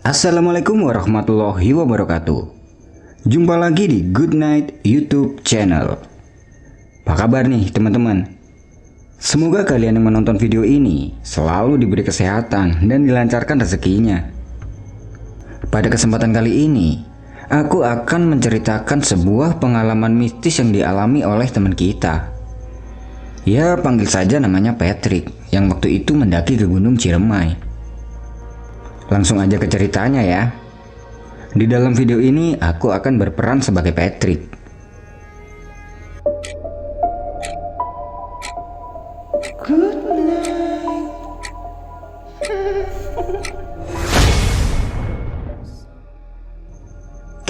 Assalamualaikum warahmatullahi wabarakatuh. Jumpa lagi di Good Night YouTube channel. Apa kabar nih teman-teman? Semoga kalian yang menonton video ini selalu diberi kesehatan dan dilancarkan rezekinya. Pada kesempatan kali ini, aku akan menceritakan sebuah pengalaman mistis yang dialami oleh teman kita. Ya, panggil saja namanya Patrick, yang waktu itu mendaki ke Gunung Ciremai. Langsung aja ke ceritanya ya. Di dalam video ini aku akan berperan sebagai Patrick. Good night.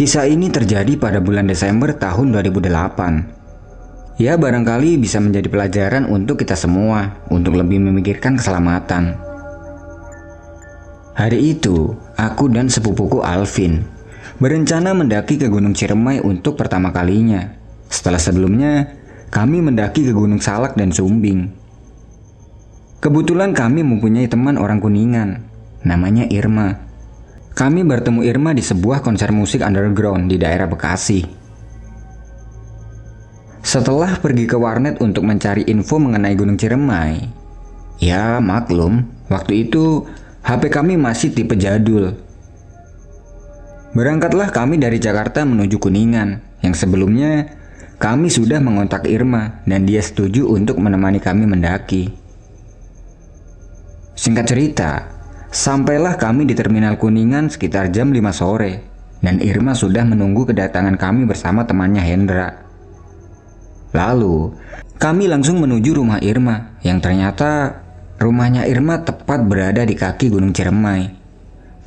Kisah ini terjadi pada bulan Desember tahun 2008. Ya, barangkali bisa menjadi pelajaran untuk kita semua untuk lebih memikirkan keselamatan. Hari itu, aku dan sepupuku Alvin berencana mendaki ke Gunung Ciremai untuk pertama kalinya. Setelah sebelumnya, kami mendaki ke Gunung Salak dan Sumbing. Kebetulan kami mempunyai teman orang Kuningan, namanya Irma. Kami bertemu Irma di sebuah konser musik underground di daerah Bekasi. Setelah pergi ke warnet untuk mencari info mengenai Gunung Ciremai, ya maklum, waktu itu HP kami masih tipe jadul. Berangkatlah kami dari Jakarta menuju Kuningan, yang sebelumnya kami sudah mengontak Irma dan dia setuju untuk menemani kami mendaki. Singkat cerita, sampailah kami di terminal Kuningan sekitar jam 5 sore dan Irma sudah menunggu kedatangan kami bersama temannya Hendra. Lalu, kami langsung menuju rumah Irma yang ternyata rumahnya Irma tepat berada di kaki Gunung Ciremai.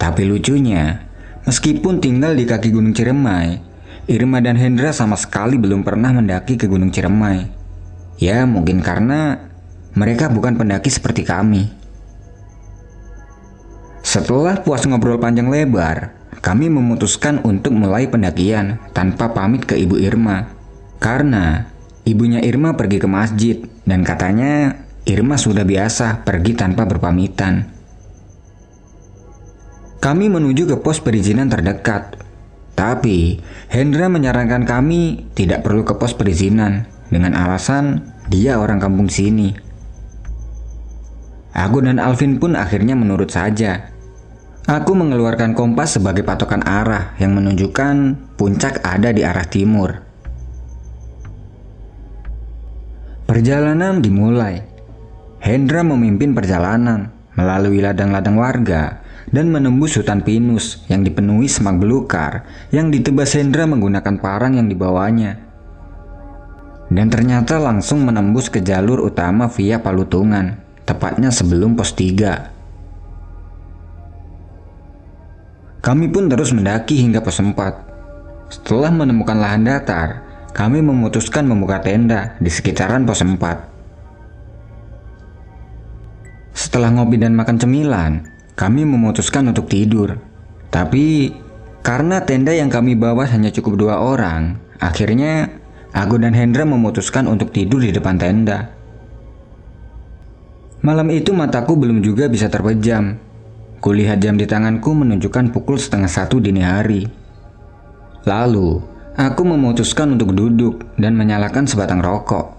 Tapi lucunya, meskipun tinggal di kaki Gunung Ciremai, Irma dan Hendra sama sekali belum pernah mendaki ke Gunung Ciremai. Ya, mungkin karena mereka bukan pendaki seperti kami. Setelah puas ngobrol panjang lebar, kami memutuskan untuk mulai pendakian tanpa pamit ke ibu Irma. Karena ibunya Irma pergi ke masjid dan katanya Irma sudah biasa pergi tanpa berpamitan. Kami menuju ke pos perizinan terdekat. Tapi Hendra menyarankan kami tidak perlu ke pos perizinan dengan alasan dia orang kampung sini. Aku dan Alvin pun akhirnya menurut saja. Aku mengeluarkan kompas sebagai patokan arah yang menunjukkan puncak ada di arah timur. Perjalanan dimulai. Hendra memimpin perjalanan melalui ladang-ladang warga dan menembus hutan pinus yang dipenuhi semak belukar yang ditebas Hendra menggunakan parang yang dibawanya. Dan ternyata langsung menembus ke jalur utama via Palutungan, tepatnya sebelum pos 3. Kami pun terus mendaki hingga pos 4. Setelah menemukan lahan datar, kami memutuskan membuka tenda di sekitaran pos 4. Setelah ngopi dan makan cemilan, kami memutuskan untuk tidur. Tapi, karena tenda yang kami bawa hanya cukup 2 orang, akhirnya aku dan Hendra memutuskan untuk tidur di depan tenda. Malam itu mataku belum juga bisa terpejam. Kulihat jam di tanganku menunjukkan pukul 12:30 dini hari. Lalu, aku memutuskan untuk duduk dan menyalakan sebatang rokok.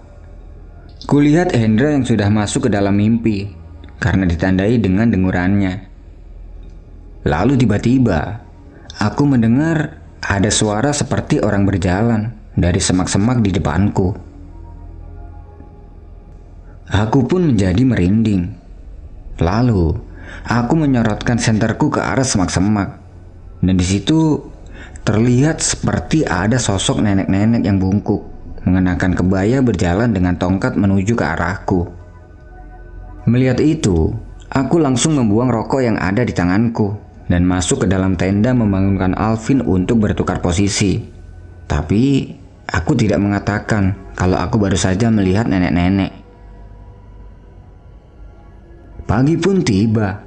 Kulihat Hendra yang sudah masuk ke dalam mimpi karena ditandai dengan dengurannya. Lalu tiba-tiba, aku mendengar ada suara seperti orang berjalan dari semak-semak di depanku. Aku pun menjadi merinding. Lalu, aku menyorotkan senterku ke arah semak-semak. Dan di situ terlihat seperti ada sosok nenek-nenek yang bungkuk, mengenakan kebaya berjalan dengan tongkat menuju ke arahku. Melihat itu, aku langsung membuang rokok yang ada di tanganku dan masuk ke dalam tenda membangunkan Alvin untuk bertukar posisi. Tapi, aku tidak mengatakan kalau aku baru saja melihat nenek-nenek. Pagi pun tiba.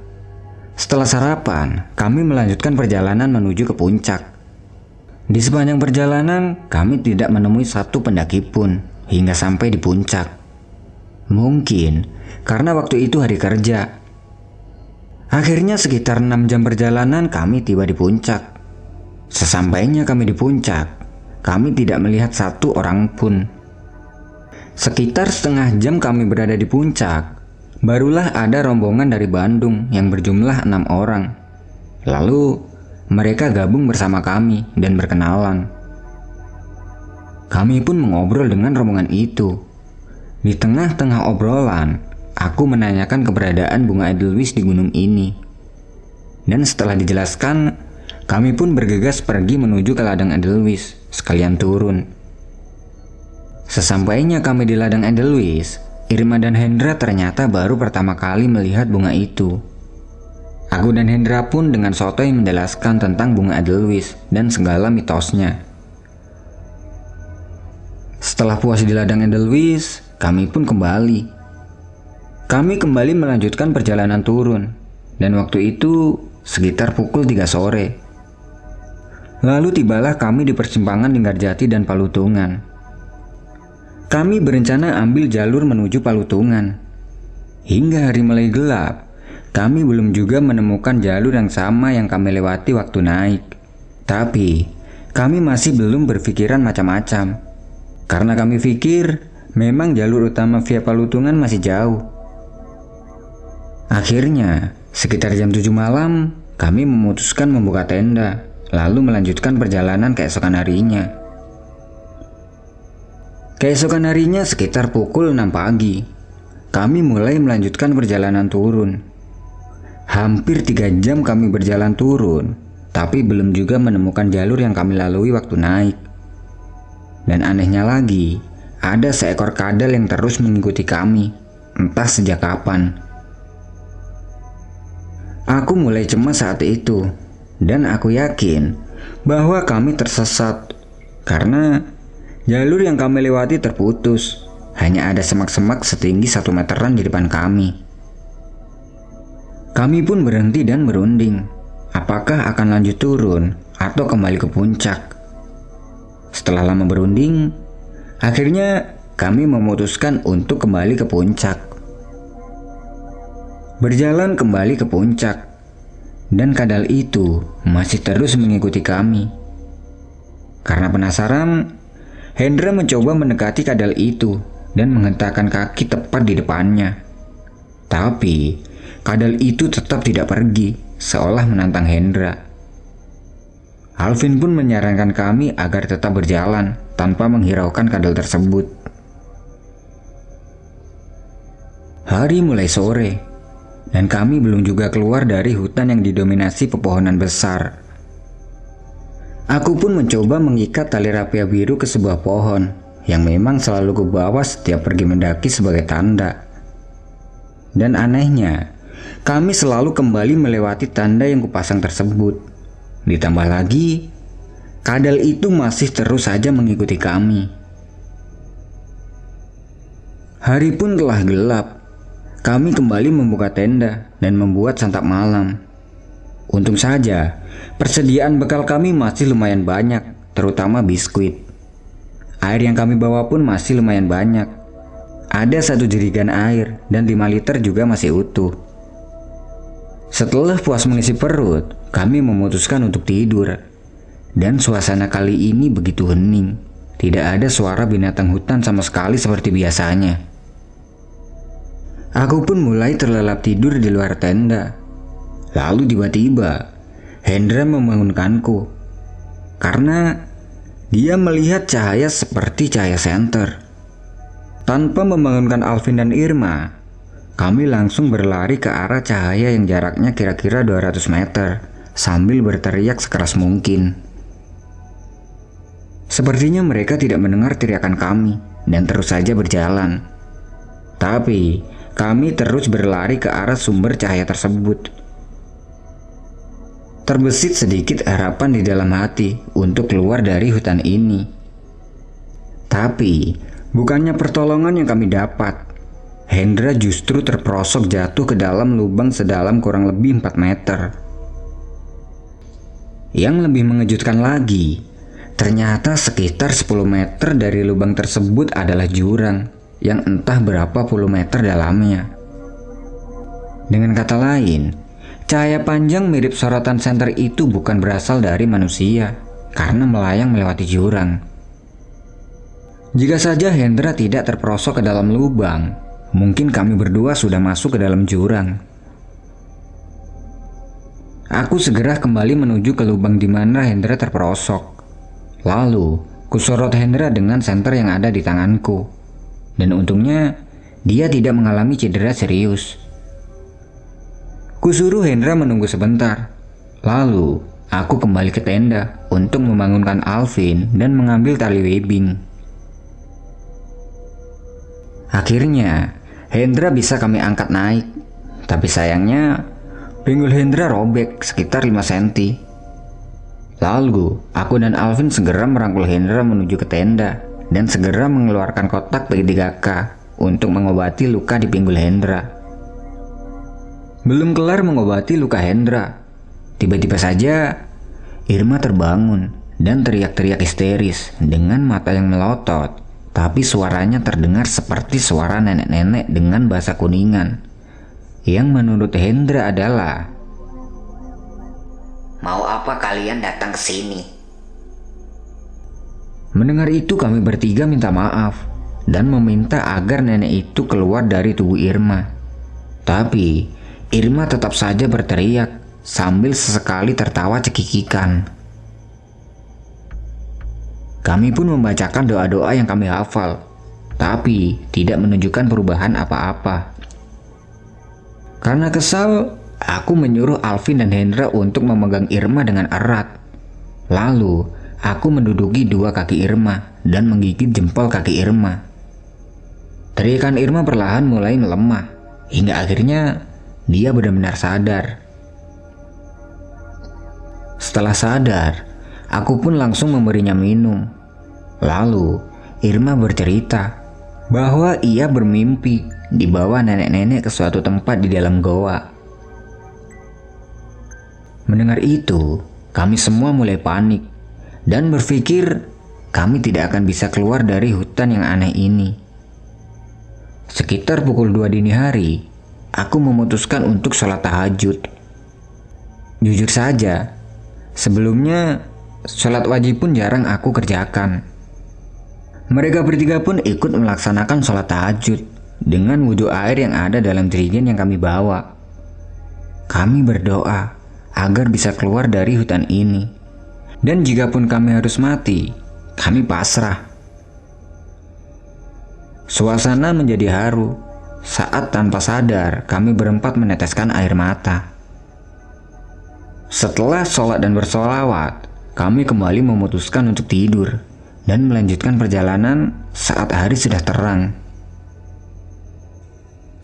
Setelah sarapan, kami melanjutkan perjalanan menuju ke puncak. Di sepanjang perjalanan, kami tidak menemui satu pendaki pun hingga sampai di puncak. Mungkin karena waktu itu hari kerja. Akhirnya sekitar 6 jam perjalanan kami tiba di puncak. Sesampainya kami di puncak, kami tidak melihat satu orang pun. Sekitar setengah jam kami berada di puncak, barulah ada rombongan dari Bandung yang berjumlah 6 orang. Lalu mereka gabung bersama kami dan berkenalan. Kami pun mengobrol dengan rombongan itu. Di tengah-tengah obrolan, aku menanyakan keberadaan bunga Edelweiss di gunung ini. Dan setelah dijelaskan, kami pun bergegas pergi menuju ke ladang Edelweiss, sekalian turun. Sesampainya kami di ladang Edelweiss, Irma dan Hendra ternyata baru pertama kali melihat bunga itu. Aku dan Hendra pun dengan sotoy menjelaskan tentang bunga Edelweiss dan segala mitosnya. Setelah puas di ladang Edelweiss, kami pun kembali. Kami kembali melanjutkan perjalanan turun, dan waktu itu sekitar pukul 3 sore. Lalu tibalah kami di persimpangan Linggarjati dan Palutungan. Kami berencana ambil jalur menuju Palutungan. Hingga hari mulai gelap, kami belum juga menemukan jalur yang sama yang kami lewati waktu naik. Tapi, kami masih belum berpikiran macam-macam. Karena kami pikir, memang jalur utama via Palutungan masih jauh. Akhirnya, sekitar jam 7 malam, kami memutuskan membuka tenda, lalu melanjutkan perjalanan keesokan harinya. Keesokan harinya sekitar pukul 6 pagi, kami mulai melanjutkan perjalanan turun. Hampir 3 jam kami berjalan turun, tapi belum juga menemukan jalur yang kami lalui waktu naik. Dan anehnya lagi, ada seekor kadal yang terus mengikuti kami, entah sejak kapan. Aku mulai cemas saat itu, dan aku yakin bahwa kami tersesat, karena jalur yang kami lewati terputus. Hanya ada semak-semak setinggi 1 meteran di depan kami. Kami pun berhenti dan berunding, apakah akan lanjut turun atau kembali ke puncak. Setelah lama berunding, akhirnya kami memutuskan untuk kembali ke puncak. Berjalan kembali ke puncak, dan kadal itu masih terus mengikuti kami. Karena penasaran, Hendra mencoba mendekati kadal itu dan menghentakkan kaki tepat di depannya. Tapi, kadal itu tetap tidak pergi, seolah menantang Hendra. Alvin pun menyarankan kami agar tetap berjalan tanpa menghiraukan kadal tersebut. Hari mulai sore, dan kami belum juga keluar dari hutan yang didominasi pepohonan besar. Aku pun mencoba mengikat tali rapia biru ke sebuah pohon yang memang selalu kubawa setiap pergi mendaki sebagai tanda. Dan anehnya, kami selalu kembali melewati tanda yang kupasang tersebut. Ditambah lagi, kadal itu masih terus saja mengikuti kami. Hari pun telah gelap. Kami kembali membuka tenda dan membuat santap malam. Untung saja, persediaan bekal kami masih lumayan banyak, terutama biskuit. Air yang kami bawa pun masih lumayan banyak. Ada 1 jerigen air dan 5 liter juga masih utuh. Setelah puas mengisi perut, kami memutuskan untuk tidur. Dan suasana kali ini begitu hening. Tidak ada suara binatang hutan sama sekali seperti biasanya. Aku pun mulai terlelap tidur di luar tenda. Lalu tiba-tiba, Hendra membangunkanku. Karena dia melihat cahaya seperti cahaya senter. Tanpa membangunkan Alvin dan Irma, kami langsung berlari ke arah cahaya yang jaraknya kira-kira 200 meter sambil berteriak sekeras mungkin. Sepertinya mereka tidak mendengar teriakan kami dan terus saja berjalan. Tapi kami terus berlari ke arah sumber cahaya tersebut. Terbesit sedikit harapan di dalam hati untuk keluar dari hutan ini. Tapi bukannya pertolongan yang kami dapat. Hendra justru terperosok jatuh ke dalam lubang sedalam kurang lebih 4 meter. Yang lebih mengejutkan lagi, ternyata sekitar 10 meter dari lubang tersebut adalah jurang yang entah berapa puluh meter dalamnya. Dengan kata lain, Cahaya panjang mirip sorotan senter itu bukan berasal dari manusia, karena melayang melewati jurang. Jika saja Hendra tidak terperosok ke dalam lubang, mungkin kami berdua sudah masuk ke dalam jurang. Aku segera kembali menuju ke lubang di mana Hendra terperosok. Lalu, kusorot Hendra dengan senter yang ada di tanganku. Dan untungnya, dia tidak mengalami cedera serius. Kusuruh Hendra menunggu sebentar. Lalu, aku kembali ke tenda untuk membangunkan Alvin dan mengambil tali webbing. Akhirnya, Hendra bisa kami angkat naik. Tapi sayangnya, pinggul Hendra robek sekitar 5 cm. Lalu, aku dan Alvin segera merangkul Hendra menuju ke tenda dan segera mengeluarkan kotak P3K untuk mengobati luka di pinggul Hendra. Belum kelar mengobati luka Hendra, tiba-tiba saja Irma terbangun dan teriak-teriak histeris dengan mata yang melotot, tapi suaranya terdengar seperti suara nenek-nenek dengan bahasa Kuningan, yang menurut Hendra adalah, "Mau apa kalian datang ke sini?" Mendengar itu kami bertiga minta maaf dan meminta agar nenek itu keluar dari tubuh Irma. Tapi Irma tetap saja berteriak sambil sesekali tertawa cekikikan. Kami pun membacakan doa-doa yang kami hafal, tapi tidak menunjukkan perubahan apa-apa. Karena kesal, aku menyuruh Alvin dan Hendra untuk memegang Irma dengan erat. Lalu, aku menduduki dua kaki Irma dan menggigit jempol kaki Irma. Teriakan Irma perlahan mulai melemah, hingga akhirnya dia benar-benar sadar. Setelah sadar, aku pun langsung memberinya minum. Lalu, Irma bercerita bahwa ia bermimpi dibawa nenek-nenek ke suatu tempat di dalam goa. Mendengar itu, kami semua mulai panik dan berpikir kami tidak akan bisa keluar dari hutan yang aneh ini. Sekitar pukul 2 dini hari, aku memutuskan untuk sholat tahajud. Jujur saja, sebelumnya sholat wajib pun jarang aku kerjakan. Mereka bertiga pun ikut melaksanakan sholat tahajud dengan wudhu air yang ada dalam jerigen yang kami bawa. Kami berdoa agar bisa keluar dari hutan ini. Dan jikapun kami harus mati, kami pasrah. Suasana menjadi haru saat tanpa sadar kami berempat meneteskan air mata. Setelah sholat dan bersolawat, kami kembali memutuskan untuk tidur dan melanjutkan perjalanan saat hari sudah terang.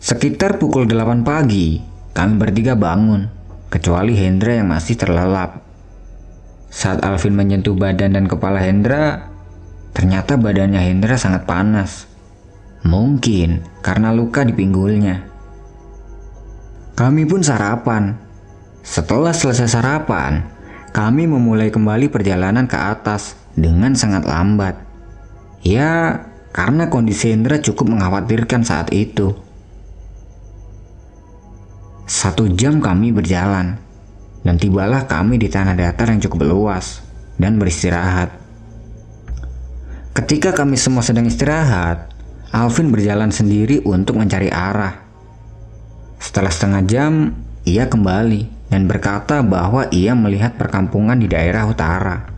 Sekitar pukul 8 pagi, kami bertiga bangun, kecuali Hendra yang masih terlelap. Saat Alvin menyentuh badan dan kepala Hendra, ternyata badannya Hendra sangat panas. Mungkin karena luka di pinggulnya. Kami pun sarapan. Setelah selesai sarapan, kami memulai kembali perjalanan ke atas dengan sangat lambat. Ya, karena kondisi Hendra cukup mengkhawatirkan saat itu. 1 jam kami berjalan, dan tibalah kami di tanah datar yang cukup luas dan beristirahat. Ketika kami semua sedang istirahat, Alvin berjalan sendiri untuk mencari arah. Setelah setengah jam, ia kembali dan berkata bahwa ia melihat perkampungan di daerah utara.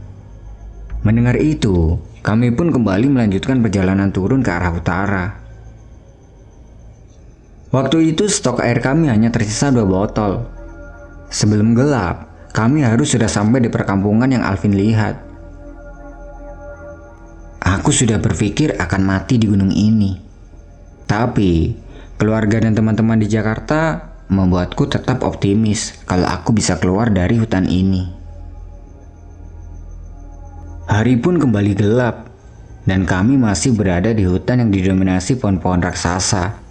Mendengar itu, kami pun kembali melanjutkan perjalanan turun ke arah utara. Waktu itu stok air kami hanya tersisa 2 botol. Sebelum gelap, kami harus sudah sampai di perkampungan yang Alvin lihat. Aku sudah berpikir akan mati di gunung ini. Tapi, keluarga dan teman-teman di Jakarta membuatku tetap optimis kalau aku bisa keluar dari hutan ini. Hari pun kembali gelap, dan kami masih berada di hutan yang didominasi pohon-pohon raksasa.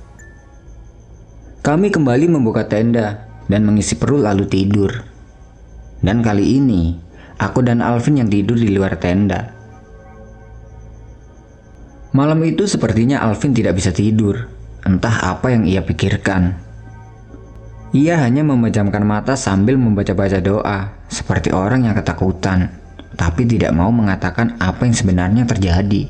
Kami kembali membuka tenda dan mengisi perut lalu tidur. Dan kali ini, aku dan Alvin yang tidur di luar tenda. Malam itu sepertinya Alvin tidak bisa tidur, entah apa yang ia pikirkan. Ia hanya memejamkan mata sambil membaca-baca doa, seperti orang yang ketakutan, tapi tidak mau mengatakan apa yang sebenarnya terjadi.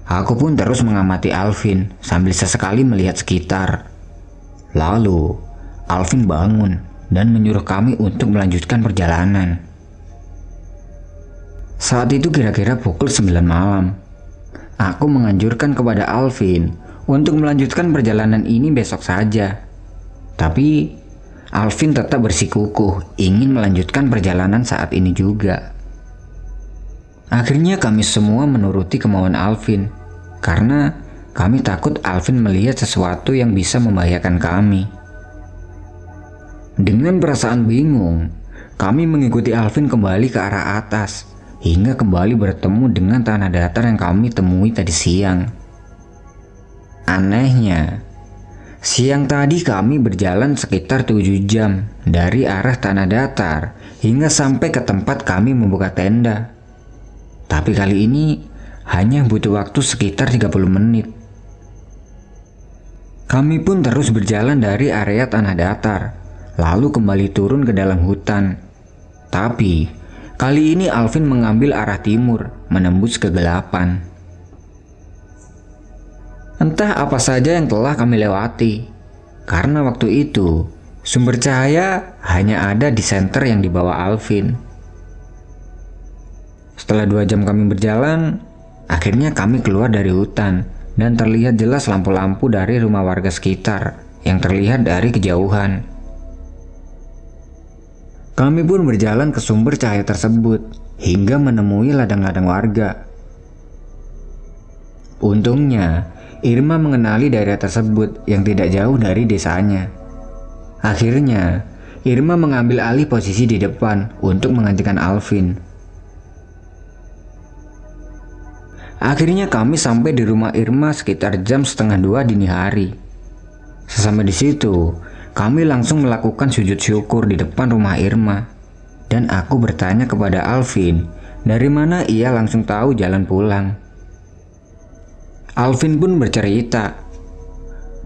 Aku pun terus mengamati Alvin sambil sesekali melihat sekitar. Lalu, Alvin bangun dan menyuruh kami untuk melanjutkan perjalanan. Saat itu kira-kira pukul 9 malam. Aku menganjurkan kepada Alvin untuk melanjutkan perjalanan ini besok saja. Tapi Alvin tetap bersikukuh ingin melanjutkan perjalanan saat ini juga. Akhirnya kami semua menuruti kemauan Alvin karena kami takut Alvin melihat sesuatu yang bisa membahayakan kami. Dengan perasaan bingung, kami mengikuti Alvin kembali ke arah atas hingga kembali bertemu dengan tanah datar yang kami temui tadi siang. Anehnya, siang tadi kami berjalan sekitar 7 jam dari arah tanah datar hingga sampai ke tempat kami membuka tenda. Tapi kali ini hanya butuh waktu sekitar 30 menit. Kami pun terus berjalan dari area tanah datar, lalu kembali turun ke dalam hutan. Tapi kali ini Alvin mengambil arah timur, menembus kegelapan. Entah apa saja yang telah kami lewati, karena waktu itu sumber cahaya hanya ada di senter yang dibawa Alvin. Setelah 2 jam kami berjalan, akhirnya kami keluar dari hutan dan terlihat jelas lampu-lampu dari rumah warga sekitar yang terlihat dari kejauhan. Kami pun berjalan ke sumber cahaya tersebut hingga menemui ladang-ladang warga. Untungnya, Irma mengenali daerah tersebut yang tidak jauh dari desanya. Akhirnya, Irma mengambil alih posisi di depan untuk mengantikan Alvin. Akhirnya kami sampai di rumah Irma sekitar jam 1:30 dini hari. Sesampai di situ, kami langsung melakukan sujud syukur di depan rumah Irma. Dan aku bertanya kepada Alvin, dari mana ia langsung tahu jalan pulang. Alvin pun bercerita,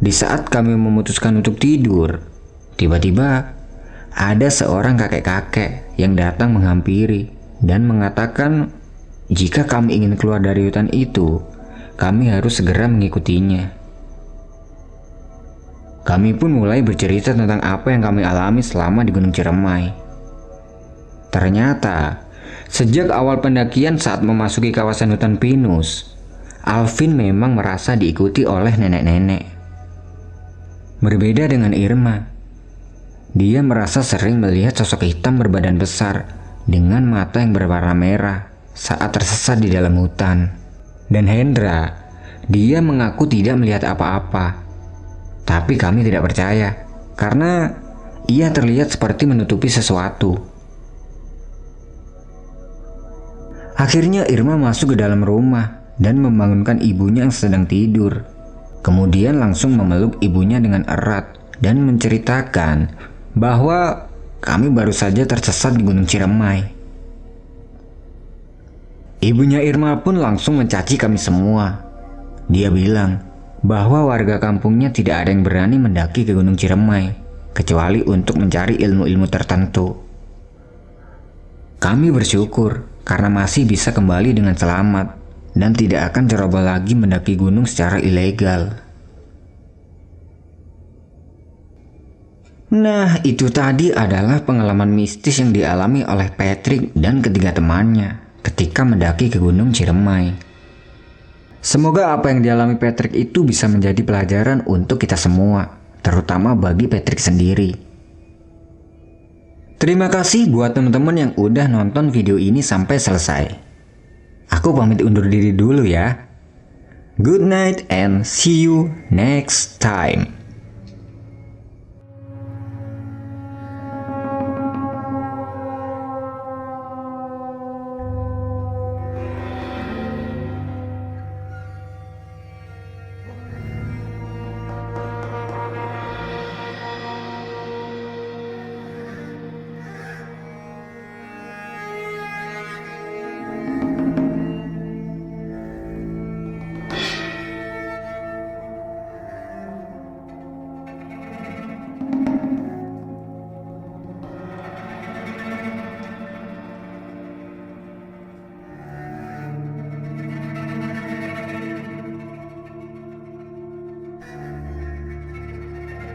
di saat kami memutuskan untuk tidur, tiba-tiba ada seorang kakek-kakek yang datang menghampiri dan mengatakan jika kami ingin keluar dari hutan itu, kami harus segera mengikutinya. Kami pun mulai bercerita tentang apa yang kami alami selama di Gunung Ciremai. Ternyata, sejak awal pendakian saat memasuki kawasan hutan pinus, Alvin memang merasa diikuti oleh nenek-nenek. Berbeda dengan Irma, dia merasa sering melihat sosok hitam berbadan besar dengan mata yang berwarna merah saat tersesat di dalam hutan. Dan Hendra, dia mengaku tidak melihat apa-apa. Tapi kami tidak percaya karena ia terlihat seperti menutupi sesuatu. Akhirnya Irma masuk ke dalam rumah dan membangunkan ibunya yang sedang tidur. Kemudian langsung memeluk ibunya dengan erat dan menceritakan bahwa kami baru saja tersesat di Gunung Ciremai. Ibunya Irma pun langsung mencaci kami semua. Dia bilang bahwa warga kampungnya tidak ada yang berani mendaki ke Gunung Ciremai kecuali untuk mencari ilmu-ilmu tertentu. Kami bersyukur karena masih bisa kembali dengan selamat dan tidak akan ceroboh lagi mendaki gunung secara ilegal. Nah, itu tadi adalah pengalaman mistis yang dialami oleh Patrick dan ketiga temannya ketika mendaki ke Gunung Ciremai. Semoga apa yang dialami Patrick itu bisa menjadi pelajaran untuk kita semua, terutama bagi Patrick sendiri. Terima kasih buat teman-teman yang udah nonton video ini sampai selesai. Aku pamit undur diri dulu ya. Good night and see you next time.